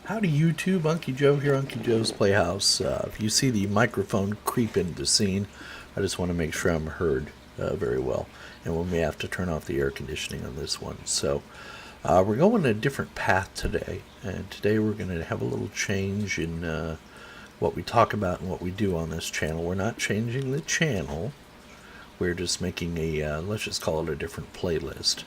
Howdy YouTube, Unky Joe here, Unky Joe's Playhouse. If you see the microphone creep into the scene, I just want to make sure I'm heard very well. And we may have to turn off the air conditioning on this one. So we're going a different path today. And today we're going to have a little change in what we talk about and what we do on this channel. We're not changing the channel. We're just making a, let's just call it a different playlist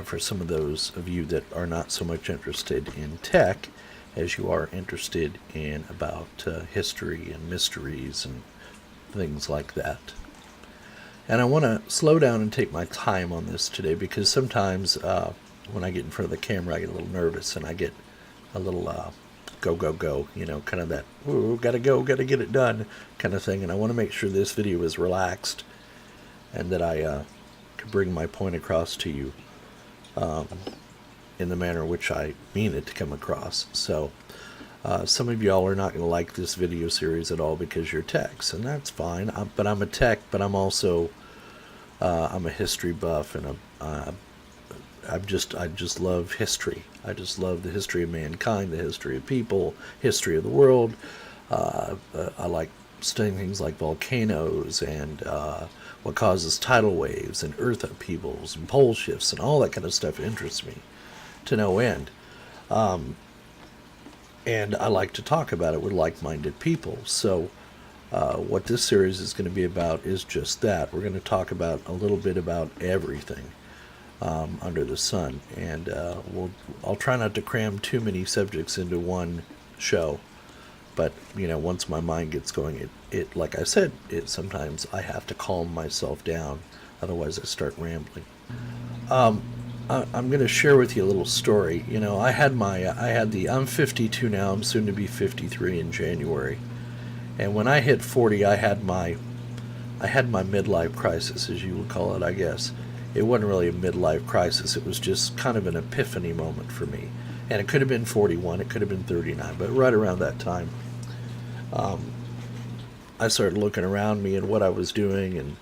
for some of those of you that are not so much interested in tech as you are interested in about history and mysteries and things like that. And I want to slow down and take my time on this today because sometimes when I get in front of the camera I get a little nervous and I get a little go, you know, kind of that, ooh, gotta go, gotta get it done kind of thing. And I want to make sure this video is relaxed and that I can bring my point across to you in the manner in which I mean it to come across. So some of y'all are not going to like this video series at all because you're techs, and that's fine. But I'm a tech, but I'm also I'm a history buff, and I just love history. I just love the history of mankind, the history of people, history of the world. I like studying things like volcanoes and what causes tidal waves and earth upheavals and pole shifts and all that kind of stuff interests me to no end. And I like to talk about it with like-minded people. So what this series is going to be about is just that. We're going to talk about a little bit about everything under the sun. And I'll try not to cram too many subjects into one show. But, you know, once my mind gets going, it like I said, sometimes I have to calm myself down. Otherwise I start rambling. I'm going to share with you a little story. You know, I'm 52 now. I'm soon to be 53 in January. And when I hit 40, I had my midlife crisis, as you would call it, I guess. It wasn't really a midlife crisis. It was just kind of an epiphany moment for me. And it could have been 41, it could have been 39, but right around that time, I started looking around me and what I was doing and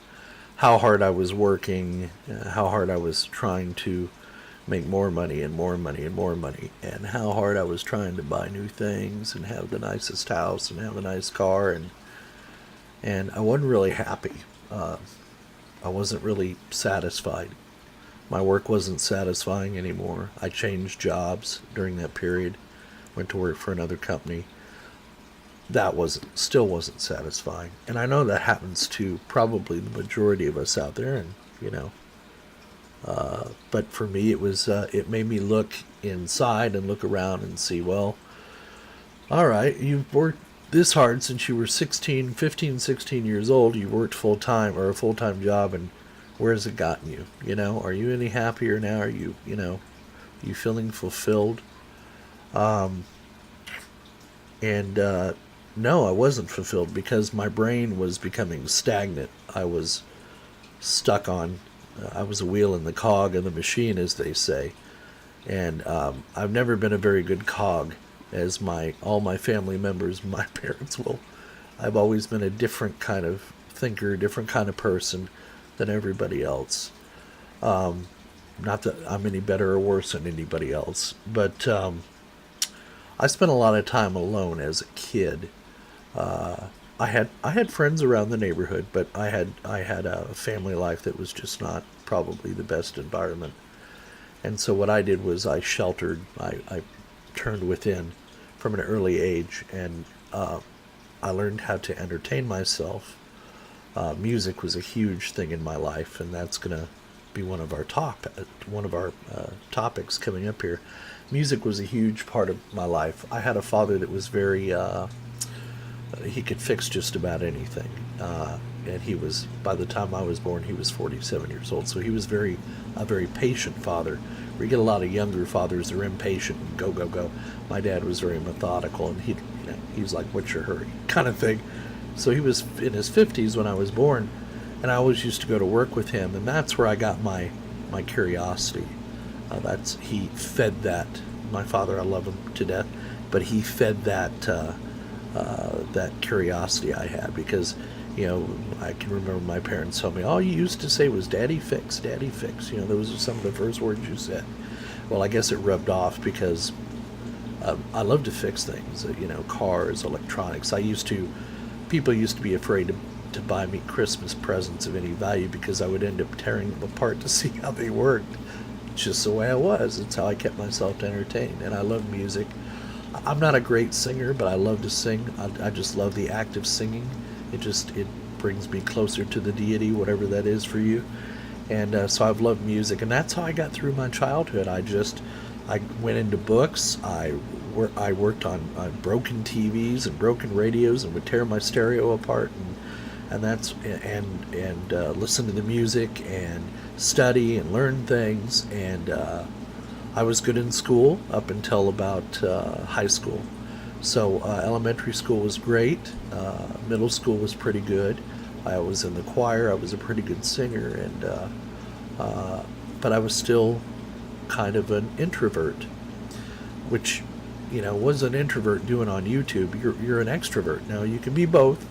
how hard I was working, how hard I was trying to make more money and more money and more money, and how hard I was trying to buy new things and have the nicest house and have a nice car, and I wasn't really happy. I wasn't really satisfied. My work wasn't satisfying anymore. I changed jobs during that period, went to work for another company. That still wasn't satisfying. And I know that happens to probably the majority of us out there, and you know. But for me, it made me look inside and look around and see, well, all right, you've worked this hard since you were 15, 16 years old. You worked full-time or a full-time job, and where has it gotten you? You know, are you any happier now? Are you feeling fulfilled? No, I wasn't fulfilled because my brain was becoming stagnant. I was stuck on, I was a wheel in the cog of the machine, as they say. And I've never been a very good cog, as all my family members, my parents will. I've always been a different kind of thinker, different kind of person than everybody else. Not that I'm any better or worse than anybody else, but I spent a lot of time alone as a kid. I had friends around the neighborhood, but I had a family life that was just not probably the best environment. And so what I did was I sheltered. I turned within from an early age, and I learned how to entertain myself. Music was a huge thing in my life, and that's going to be one of our topics coming up here. Music was a huge part of my life. I had a father that was very he could fix just about anything, and he was, by the time I was born, he was 47 years old. So he was a very patient father. We get a lot of younger fathers, they're impatient and go. My dad was very methodical, and he was like, "What's your hurry?" kind of thing. So he was in his 50s when I was born, and I always used to go to work with him, and that's where I got my curiosity. He fed that. My father, I love him to death, but he fed that curiosity I had, because you know, I can remember my parents telling me, all you used to say was "Daddy fix, Daddy fix." You know, those are some of the first words you said. Well, I guess it rubbed off because I love to fix things, cars, electronics. People used to be afraid to buy me Christmas presents of any value because I would end up tearing them apart to see how they worked. It's just the way I was. It's how I kept myself entertained. And I love music. I'm not a great singer, but I love to sing. I just love the act of singing. It brings me closer to the deity, whatever that is for you. And so I've loved music, and that's how I got through my childhood. I went into books. I worked on broken TVs and broken radios, and would tear my stereo apart, and listen to the music and study and learn things. And I was good in school up until about high school. So elementary school was great. Middle school was pretty good. I was in the choir. I was a pretty good singer, but I was still kind of an introvert, which, was an introvert doing on YouTube. You're an extrovert. Now, you can be both.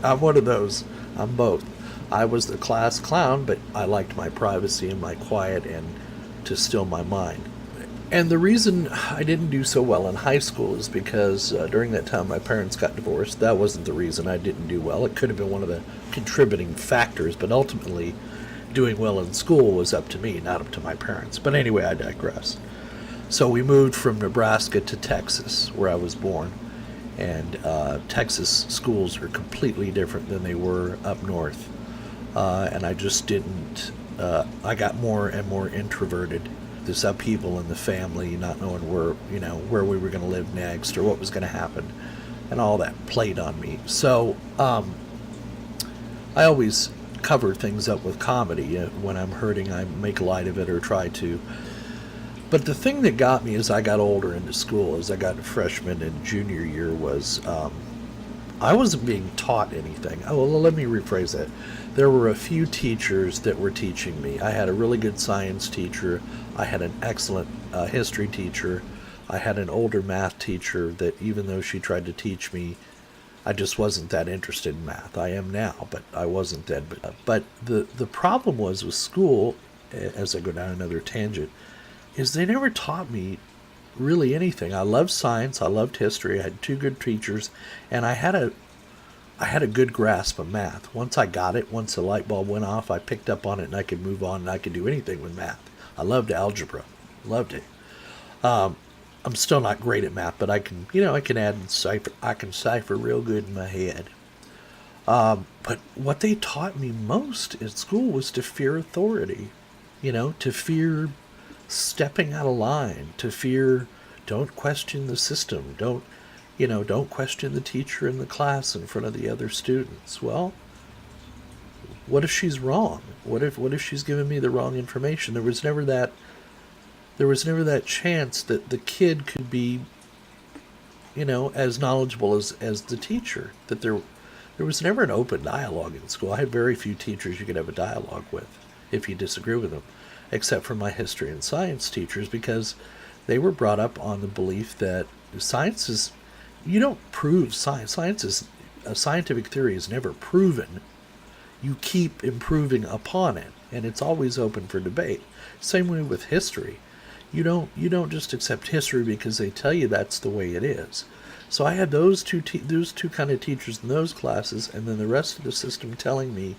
I'm one of those. I'm both. I was the class clown, but I liked my privacy and my quiet and to still my mind. And the reason I didn't do so well in high school is because during that time my parents got divorced. That wasn't the reason I didn't do well. It could have been one of the contributing factors, but ultimately doing well in school was up to me, not up to my parents. But anyway, I digress. So we moved from Nebraska to Texas, where I was born. And Texas schools are completely different than they were up north. And I just didn't, I got more and more introverted. This upheaval in the family, not knowing where we were going to live next or what was going to happen, and all that played on me. So I always cover things up with comedy. When I'm hurting, I make light of it or try to. But the thing that got me as I got older into school, as I got to freshman and junior year, was I wasn't being taught anything. Oh, well, let me rephrase that. There were a few teachers that were teaching me. I had a really good science teacher. I had an excellent history teacher. I had an older math teacher that, even though she tried to teach me, I just wasn't that interested in math. I am now, but I wasn't then. But the problem was with school, as I go down another tangent, is they never taught me really anything. I loved science. I loved history. I had two good teachers, and I had a good grasp of math. Once I got it, once the light bulb went off, I picked up on it and I could move on and I could do anything with math. I loved algebra. Loved it. I'm still not great at math, but I can add and cipher. I can cipher real good in my head. But what they taught me most at school was to fear authority. To fear stepping out of line, to fear, don't question the system. Don't question the teacher in the class in front of the other students. Well, what if she's wrong? What if she's giving me the wrong information? There was never that chance that the kid could be, as knowledgeable as the teacher. That there was never an open dialogue in school. I had very few teachers you could have a dialogue with if you disagree with them, except for my history and science teachers, because they were brought up on the belief that science is, you don't prove science. A scientific theory is never proven. You keep improving upon it, and it's always open for debate. Same way with history. You don't just accept history because they tell you that's the way it is. So I had those two kind of teachers in those classes, and then the rest of the system telling me,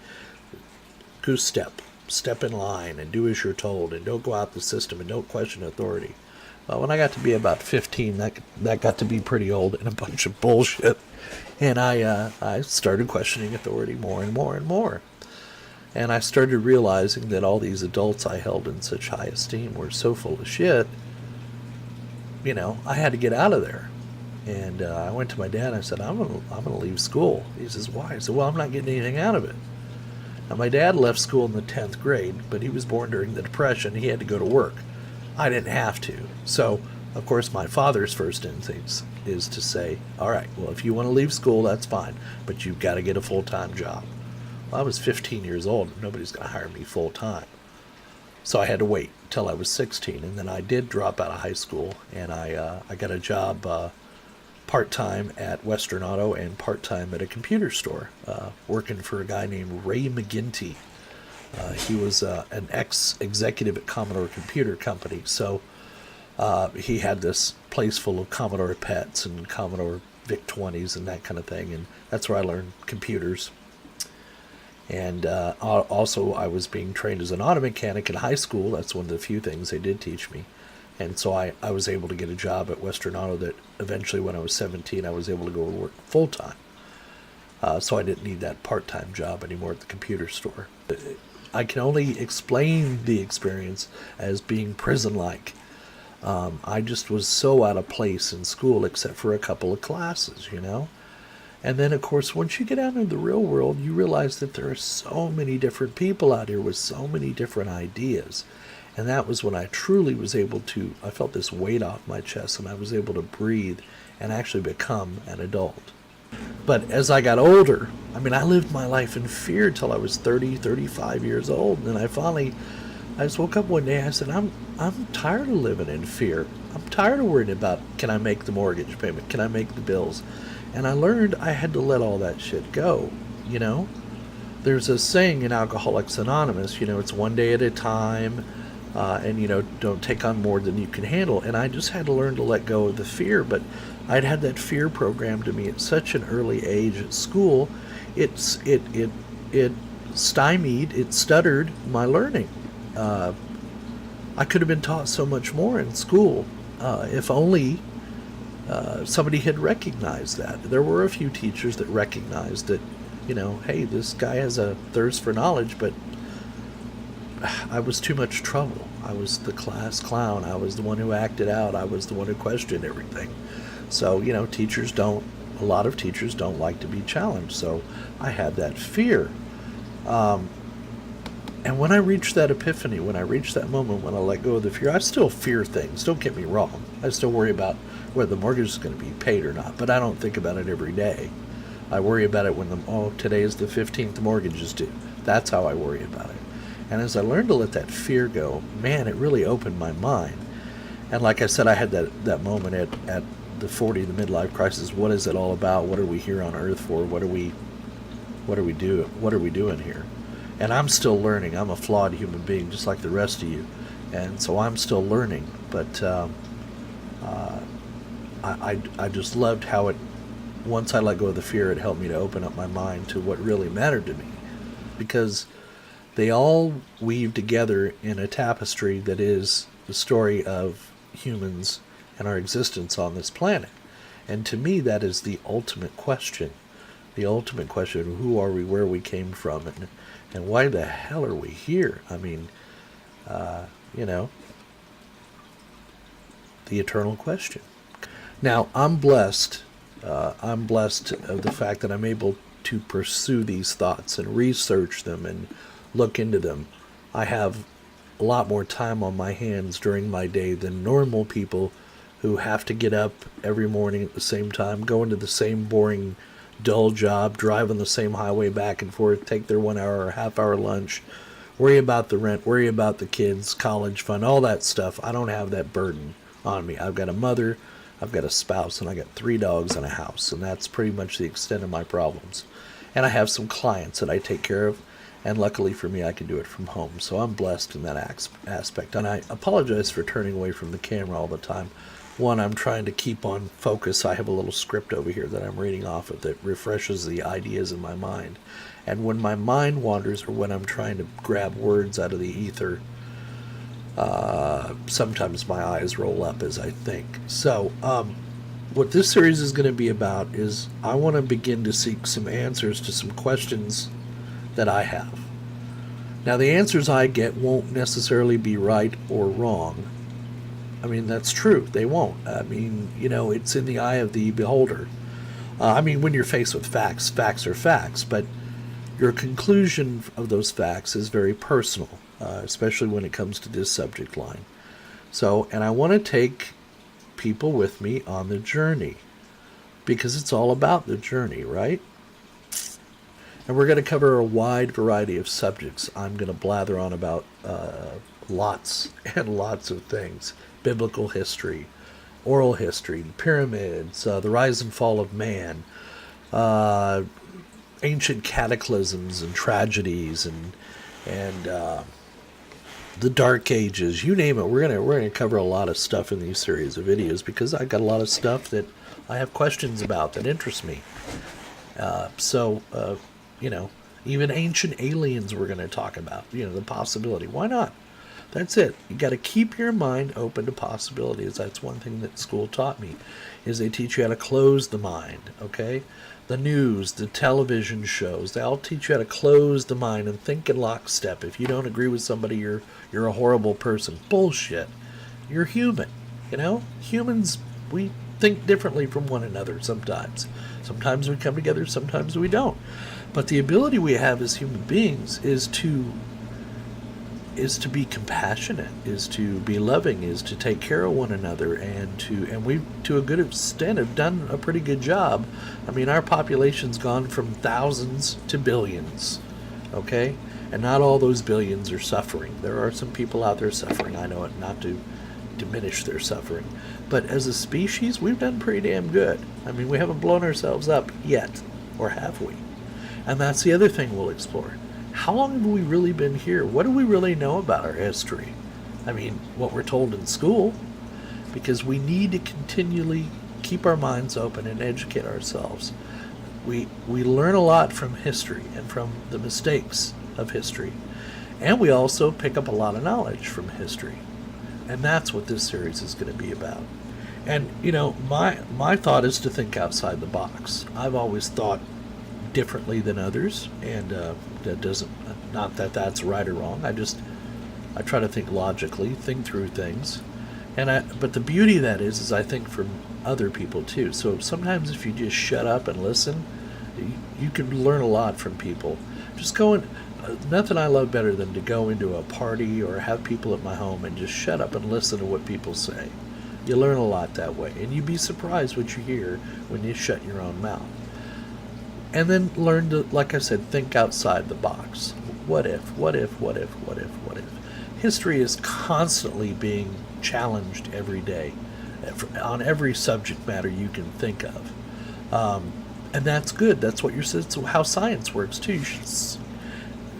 goose step in line, and do as you're told, and don't go out the system, and don't question authority. Well, when I got to be about 15, that got to be pretty old and a bunch of bullshit. And I started questioning authority more and more and more. And I started realizing that all these adults I held in such high esteem were so full of shit. I had to get out of there. And I went to my dad and I said, I'm gonna leave school. He says, why? I said, well, I'm not getting anything out of it. Now, my dad left school in the 10th grade, but he was born during the Depression. He had to go to work. I didn't have to. So, of course, my father's first instinct is to say, all right, well, if you want to leave school, that's fine, but you've got to get a full-time job. Well, I was 15 years old, and nobody's going to hire me full-time. So I had to wait till I was 16, and then I did drop out of high school, and I got a job part-time at Western Auto and part-time at a computer store, working for a guy named Ray McGinty. He was an ex-executive at Commodore Computer Company. So He had this place full of Commodore PETs and Commodore VIC-20s and that kind of thing, and that's where I learned computers. And also, I was being trained as an auto mechanic in high school. That's one of the few things they did teach me. And so I was able to get a job at Western Auto that eventually, when I was 17, I was able to go to work full-time. So I didn't need that part-time job anymore at the computer store. I can only explain the experience as being prison-like. I just was so out of place in school, except for a couple of classes, you know? And then, of course, once you get out into the real world, you realize that there are so many different people out here with so many different ideas. And that was when I truly was able to, I felt this weight off my chest, and I was able to breathe and actually become an adult. But as I got older, I mean, I lived my life in fear till I was 30, 35 years old. And then I just woke up one day, I said, I'm tired of living in fear. I'm tired of worrying about, can I make the mortgage payment? Can I make the bills? And I learned I had to let all that shit go, you know? There's a saying in Alcoholics Anonymous, you know, it's one day at a time, and, you know, don't take on more than you can handle. And I just had to learn to let go of the fear. But I'd had that fear programmed to me at such an early age at school, it stymied, it stuttered my learning. I could have been taught so much more in school if only somebody had recognized that. There were a few teachers that recognized that, you know, hey, this guy has a thirst for knowledge, but I was too much trouble. I was the class clown. I was the one who acted out. I was the one who questioned everything. So, you know, a lot of teachers don't like to be challenged. So I had that fear. And when I reached that epiphany, when I reached that moment when I let go of the fear, I still fear things. Don't get me wrong. I still worry about whether the mortgage is going to be paid or not, but I don't think about it every day. I worry about it when today is the 15th, mortgage is due. That's how I worry about it. And as I learned to let that fear go, man, it really opened my mind. And like I said, I had that moment at the 40, the midlife crisis. What is it all about? What are we here on earth for? What are we doing here? And I'm still learning. I'm a flawed human being, just like the rest of you. And so I'm still learning. But I just loved how once I let go of the fear, it helped me to open up my mind to what really mattered to me. Because they all weave together in a tapestry that is the story of humans and our existence on this planet. And to me, that is the ultimate question. The ultimate question: who are we, where we came from, and why the hell are we here? I mean, you know, the eternal question. Now, I'm blessed. I'm blessed of the fact that I'm able to pursue these thoughts and research them and look into them. I have a lot more time on my hands during my day than normal people who have to get up every morning at the same time, go into the same boring, dull job, drive on the same highway back and forth, take their 1 hour or half hour lunch, worry about the rent, worry about the kids, college fund, all that stuff. I don't have that burden on me. I've got a mother, I've got a spouse, and I got 3 dogs and a house, and that's pretty much the extent of my problems. And I have some clients that I take care of, and luckily for me, I can do it from home. So I'm blessed in that aspect. And I apologize for turning away from the camera all the time. One, I'm trying to keep on focus. I have a little script over here that I'm reading off of that refreshes the ideas in my mind. And when my mind wanders, or when I'm trying to grab words out of the ether, sometimes my eyes roll up as I think. So, what this series is going to be about is I want to begin to seek some answers to some questions that I have. Now, the answers I get won't necessarily be right or wrong. I mean, that's true. They won't. I mean, you know, it's in the eye of the beholder. I mean, when you're faced with facts, facts are facts, but your conclusion of those facts is very personal, especially when it comes to this subject line. So, and I want to take people with me on the journey, because it's all about the journey, right? And we're going to cover a wide variety of subjects. I'm going to blather on about lots and lots of things. Biblical history, oral history, pyramids, the rise and fall of man, ancient cataclysms and tragedies, and the Dark Ages, you name it. We're gonna cover a lot of stuff in these series of videos because I got a lot of stuff that I have questions about that interests me. So, even ancient aliens we're going to talk about, the possibility. Why not? That's it. You got to keep your mind open to possibilities. That's one thing that school taught me, is they teach you how to close the mind, okay? The news, the television shows, they all teach you how to close the mind and think in lockstep. If you don't agree with somebody, you're a horrible person. Bullshit. You're human, Humans, we think differently from one another sometimes. Sometimes we come together, sometimes we don't. But the ability we have as human beings is to be compassionate, is to be loving, is to take care of one another, and we, to a good extent, have done a pretty good job. I mean, our population's gone from thousands to billions, okay? And not all those billions are suffering. There are some people out there suffering, I know it, not to diminish their suffering. But as a species, we've done pretty damn good. I mean, we haven't blown ourselves up yet, or have we? And that's the other thing we'll explore. How long have we really been here? What do we really know about our history? I mean, what we're told in school, because we need to continually keep our minds open and educate ourselves. We learn a lot from history and from the mistakes of history. And we also pick up a lot of knowledge from history. And that's what this series is going to be about. And, my thought is to think outside the box. I've always thought differently than others, and that doesn't, not that that's right or wrong. I try to think logically, think through things. But the beauty of that is I think from other people too. So sometimes if you just shut up and listen, you can learn a lot from people. Just nothing I love better than to go into a party or have people at my home and just shut up and listen to what people say. You learn a lot that way, and you'd be surprised what you hear when you shut your own mouth. And then learn to, like I said, think outside the box. What if? History is constantly being challenged every day on every subject matter you can think of. And that's good. That's how science works too.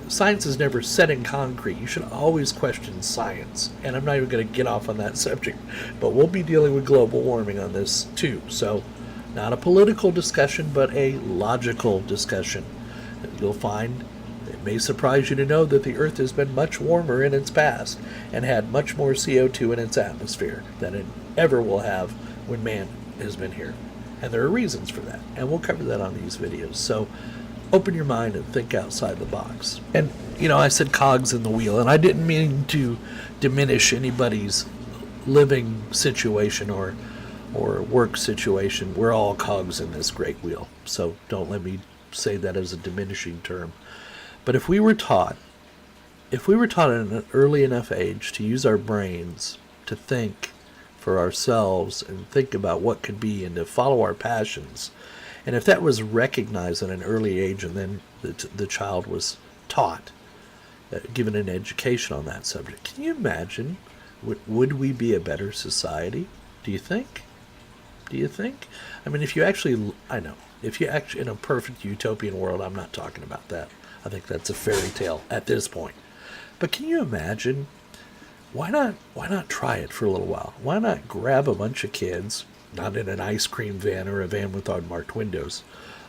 Science is never set in concrete. You should always question science. And I'm not even going to get off on that subject, but we'll be dealing with global warming on this too. So, not a political discussion, but a logical discussion. You'll find, it may surprise you to know that the Earth has been much warmer in its past and had much more CO2 in its atmosphere than it ever will have when man has been here. And there are reasons for that, and we'll cover that on these videos. So open your mind and think outside the box. And, I said cogs in the wheel, and I didn't mean to diminish anybody's living situation or work situation. We're all cogs in this great wheel, so don't let me say that as a diminishing term. But if we were taught at an early enough age to use our brains to think for ourselves and think about what could be and to follow our passions, and if that was recognized at an early age and then the child was taught, given an education on that subject, can you imagine, would we be a better society? Do you think? I mean, if you actually, in a perfect utopian world, I'm not talking about that. I think that's a fairy tale at this point. But can you imagine, why not try it for a little while? Why not grab a bunch of kids, not in an ice cream van or a van with unmarked windows,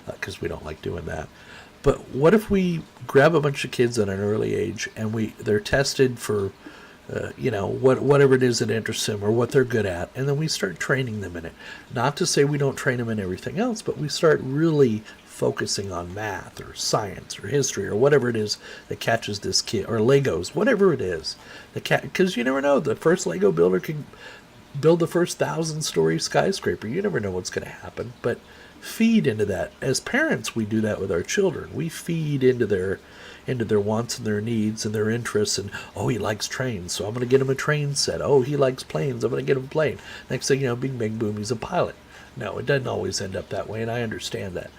because we don't like doing that. But what if we grab a bunch of kids at an early age and they're tested for whatever it is that interests them or what they're good at, and then we start training them in it. Not to say we don't train them in everything else, but we start really focusing on math or science or history or whatever it is that catches this kid, or Legos, whatever it is. Because you never know, the first Lego builder can build the first 1,000-story skyscraper. You never know what's going to happen, but feed into that. As parents, we do that with our children. We feed into their wants and their needs and their interests. And, oh, he likes trains, so I'm going to get him a train set. Oh, he likes planes, I'm going to get him a plane. Next thing you know, bing, bang, boom, he's a pilot. No, it doesn't always end up that way, and I understand that.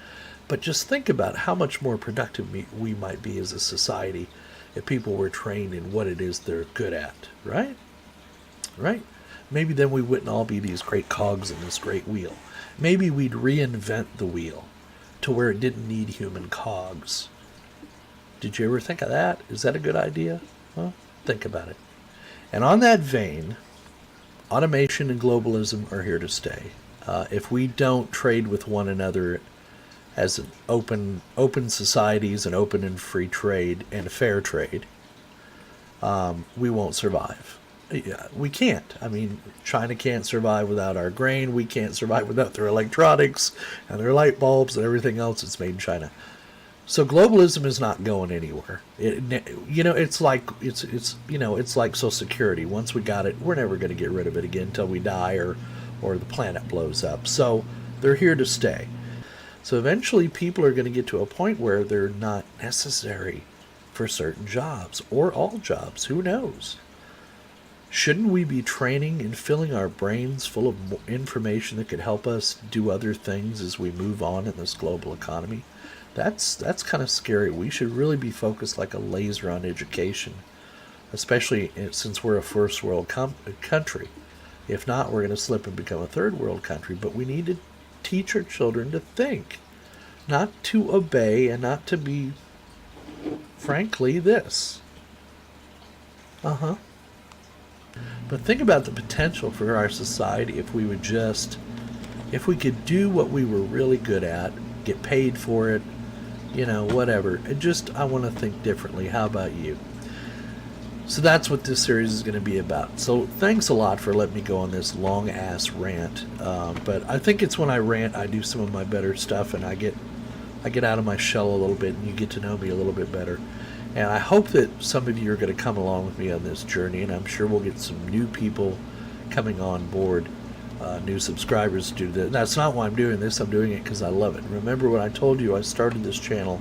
But just think about how much more productive we might be as a society if people were trained in what it is they're good at, right? Right? Maybe then we wouldn't all be these great cogs in this great wheel. Maybe we'd reinvent the wheel to where it didn't need human cogs. Did you ever think of that? Is that a good idea? Well, think about it. And on that vein, automation and globalism are here to stay. If we don't trade with one another as an open societies and open and free trade and fair trade, we won't survive. Yeah, we can't. I mean, China can't survive without our grain. We can't survive without their electronics and their light bulbs and everything else that's made in China. So globalism is not going anywhere. It's like it's like Social Security. Once we got it, we're never going to get rid of it again until we die or the planet blows up. So they're here to stay. So eventually, people are going to get to a point where they're not necessary for certain jobs or all jobs. Who knows? Shouldn't we be training and filling our brains full of information that could help us do other things as we move on in this global economy? That's kind of scary. We should really be focused like a laser on education, especially since we're a first world country. If not, we're going to slip and become a third world country. But we need to teach our children to think, not to obey, and not to be, frankly, this. But think about the potential for our society if we could do what we were really good at, get paid for it, whatever. I want to think differently. How about you? So that's what this series is going to be about. So thanks a lot for letting me go on this long-ass rant. But I think it's when I rant I do some of my better stuff, and I get out of my shell a little bit, and you get to know me a little bit better. And I hope that some of you are going to come along with me on this journey, and I'm sure we'll get some new people coming on board, new subscribers to do this. That's not why I'm doing this. I'm doing it because I love it. Remember when I told you I started this channel,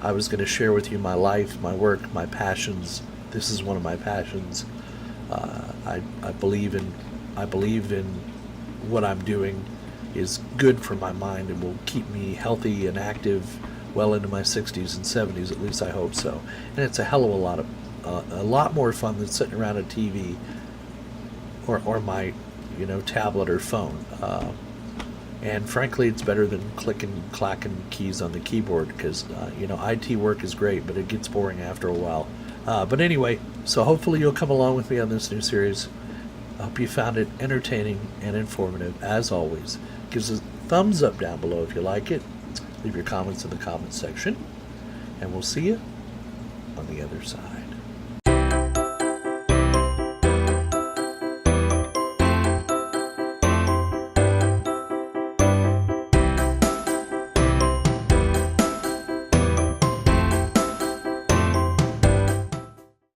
I was going to share with you my life, my work, my passions. This is one of my passions. I believe in what I'm doing is good for my mind and will keep me healthy and active well into my 60s and 70s, at least I hope so. And it's a hell of a lot more fun than sitting around a TV or my tablet or phone. And frankly, it's better than clicking, clacking keys on the keyboard because IT work is great, but it gets boring after a while. But anyway, so hopefully you'll come along with me on this new series. I hope you found it entertaining and informative. As always, give us a thumbs up down below if you like it. Leave your comments in the comments section, and we'll see you on the other side.